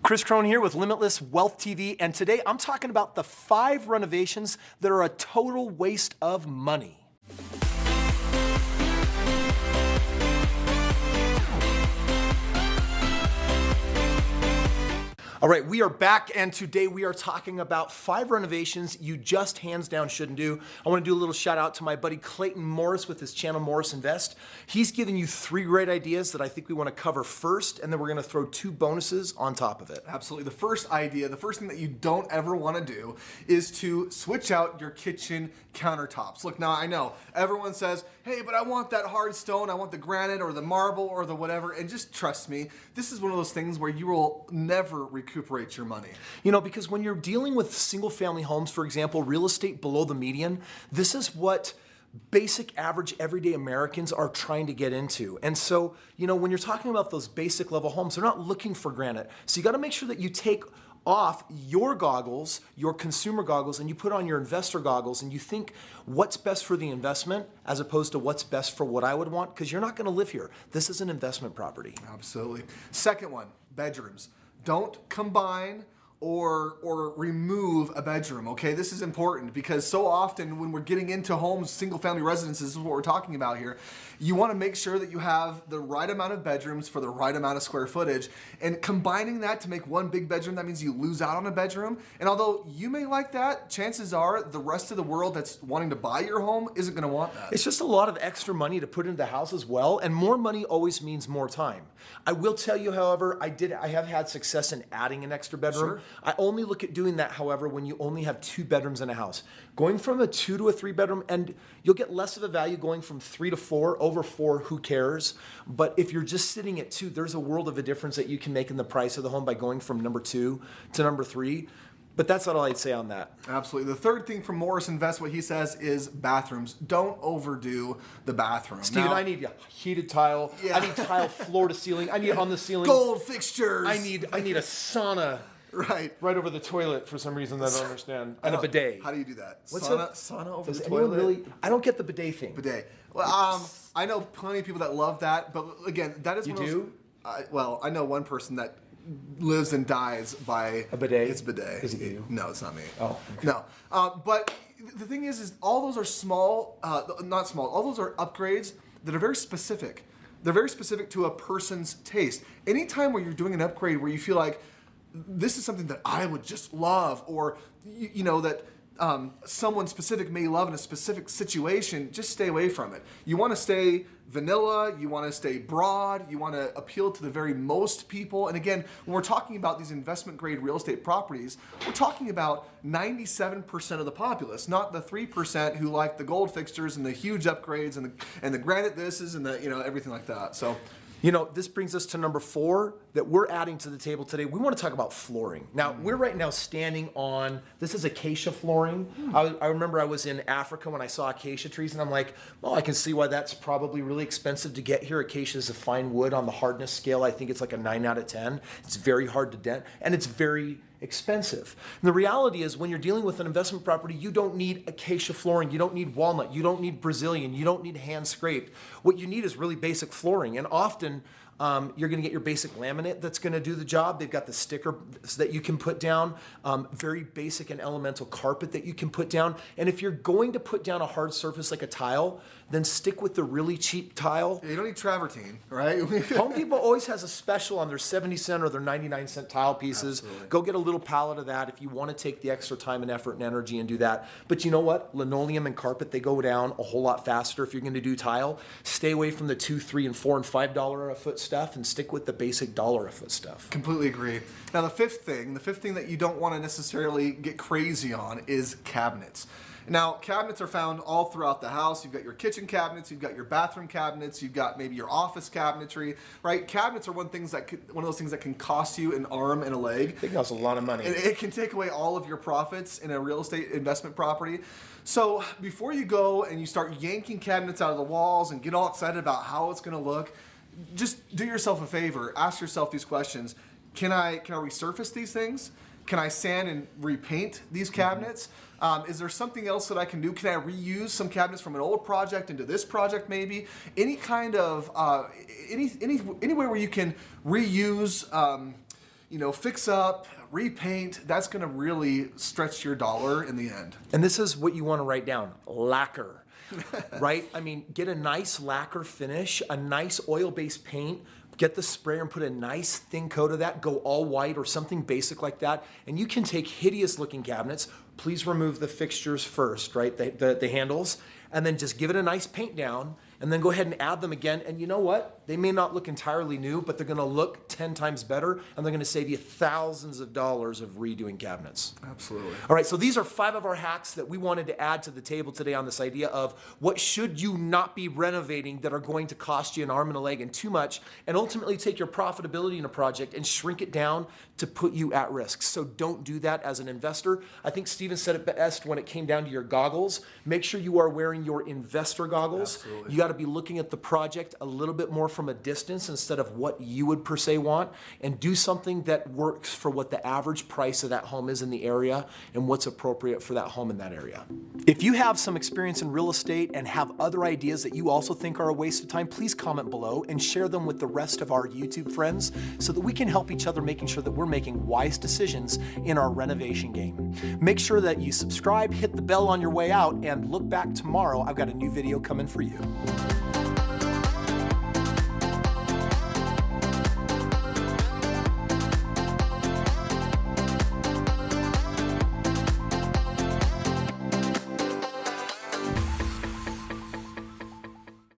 Kris Krohn here with Limitless Wealth TV, and today I'm talking about the 5 renovations that are a total waste of money. All right, we are back, and today we are talking about 5 renovations you just hands down shouldn't do. I want to do a little shout out to my buddy Clayton Morris with his channel Morris Invest. He's giving you 3 great ideas that I think we want to cover first, and then we're going to throw 2 bonuses on top of it. Absolutely. The first idea, the first thing that you don't ever want to do is to switch out your kitchen countertops. Look, now I know everyone says, hey, but I want that hard stone, I want the granite or the marble or the whatever, and just trust me, this is one of those things where you will never recuperate your money. You know, because when you're dealing with single family homes, for example, real estate below the median, this is what basic, average, everyday Americans are trying to get into. And so, you know, when you're talking about those basic level homes, they're not looking for granite. So you got to make sure that you take off your goggles, your consumer goggles, and you put on your investor goggles, and you think what's best for the investment as opposed to what's best for what I would want, because you're not going to live here. This is an investment property. Absolutely. Second one, bedrooms. Don't combine or remove a bedroom, okay? This is important because so often when we're getting into homes, single family residences, this is what we're talking about here, you want to make sure that you have the right amount of bedrooms for the right amount of square footage, and combining that to make one big bedroom, that means you lose out on a bedroom. And although you may like that, chances are the rest of the world that's wanting to buy your home isn't going to want that. It's just a lot of extra money to put into the house as well, and more money always means more time. I will tell you, however, I have had success in adding an extra bedroom. Sure. I only look at doing that, however, when you only have 2 bedrooms in a house. Going from a 2 to a 3 bedroom, and you'll get less of a value going from 3 to 4. Over 4, who cares? But if you're just sitting at 2, there's a world of a difference that you can make in the price of the home by going from number 2 to number 3. But that's all I'd say on that. Absolutely. The third thing from Morris Invest, what he says is bathrooms. Don't overdo the bathroom. Steven, I need heated tile. Yeah. I need tile floor to ceiling. I need on the ceiling. Gold fixtures. I need a sauna. Right over the toilet for some reason that I don't understand. And a bidet. How do you do that? What's sauna over Does the anyone toilet? really? I don't get the bidet thing. Bidet. Well, I know plenty of people that love that, but again, that is You one of do? those, well, I know one person that lives and dies by A bidet? His bidet. Is it you? No, it's not me. Oh, okay. No. But the thing is all those are small, not small. All those are upgrades that are very specific. They're very specific to a person's taste. Anytime where you're doing an upgrade where you feel like this is something that I would just love, or you know that someone specific may love in a specific situation, just stay away from it. You want to stay vanilla, you want to stay broad, you want to appeal to the very most people. And again, when we're talking about these investment grade real estate properties, we're talking about 97% of the populace, not the 3% who like the gold fixtures and the huge upgrades and the granite thises and the everything like that. So. You know, this brings us to number 4 that we're adding to the table today. We want to talk about flooring. Now, we're right now standing on, this is acacia flooring. I remember I was in Africa when I saw acacia trees, and I'm like, well, I can see why that's probably really expensive to get here. Acacia is a fine wood on the hardness scale. I think it's like a 9 out of 10. It's very hard to dent, and it's very expensive. And the reality is when you're dealing with an investment property, you don't need acacia flooring, you don't need walnut, you don't need Brazilian, you don't need hand scraped. What you need is really basic flooring, and often you're going to get your basic laminate that's going to do the job. They've got the sticker that you can put down, very basic and elemental carpet that you can put down. And if you're going to put down a hard surface like a tile, then stick with the really cheap tile. Yeah, you don't need travertine, right? Home Depot always has a special on their 70-cent or their 99-cent tile pieces. Absolutely. Go get a little pallet of that if you want to take the extra time and effort and energy and do that. But you know what? Linoleum and carpet, they go down a whole lot faster if you're going to do tile. Stay away from the $2, $3, and $4 and $5 a foot stuff and stick with the basic $1 a foot stuff. Completely agree. Now the fifth thing that you don't want to necessarily get crazy on is cabinets. Now, cabinets are found all throughout the house. You've got your kitchen cabinets, you've got your bathroom cabinets, you've got maybe your office cabinetry, right? Cabinets are one of those things that can cost you an arm and a leg. I think that's a lot of money. And it can take away all of your profits in a real estate investment property. So before you go and you start yanking cabinets out of the walls and get all excited about how it's going to look, just do yourself a favor. Ask yourself these questions. Can I resurface these things? Can I sand and repaint these cabinets? Is there something else that I can do? Can I reuse some cabinets from an old project into this project maybe? Any kind of, anywhere where you can reuse, fix up, repaint, that's going to really stretch your dollar in the end. And this is what you want to write down: lacquer. Right? I mean, get a nice lacquer finish, a nice oil-based paint, get the sprayer and put a nice thin coat of that, go all white or something basic like that, and you can take hideous looking cabinets. Please remove the fixtures first, right? The handles, and then just give it a nice paint down, and then go ahead and add them again. And you know what? They may not look entirely new, but they're gonna look 10 times better, and they're gonna save you thousands of dollars of redoing cabinets. Absolutely. All right, so these are 5 of our hacks that we wanted to add to the table today on this idea of what should you not be renovating that are going to cost you an arm and a leg and too much, and ultimately take your profitability in a project and shrink it down to put you at risk. So don't do that as an investor. I think Steven said it best when it came down to your goggles. Make sure you are wearing your investor goggles. Absolutely. You got to be looking at the project a little bit more from a distance instead of what you would per se want, and do something that works for what the average price of that home is in the area and what's appropriate for that home in that area. If you have some experience in real estate and have other ideas that you also think are a waste of time, please comment below and share them with the rest of our YouTube friends so that we can help each other, making sure that we're making wise decisions in our renovation game. Make sure that you subscribe, hit the bell on your way out, and look back tomorrow. I've got a new video coming for you.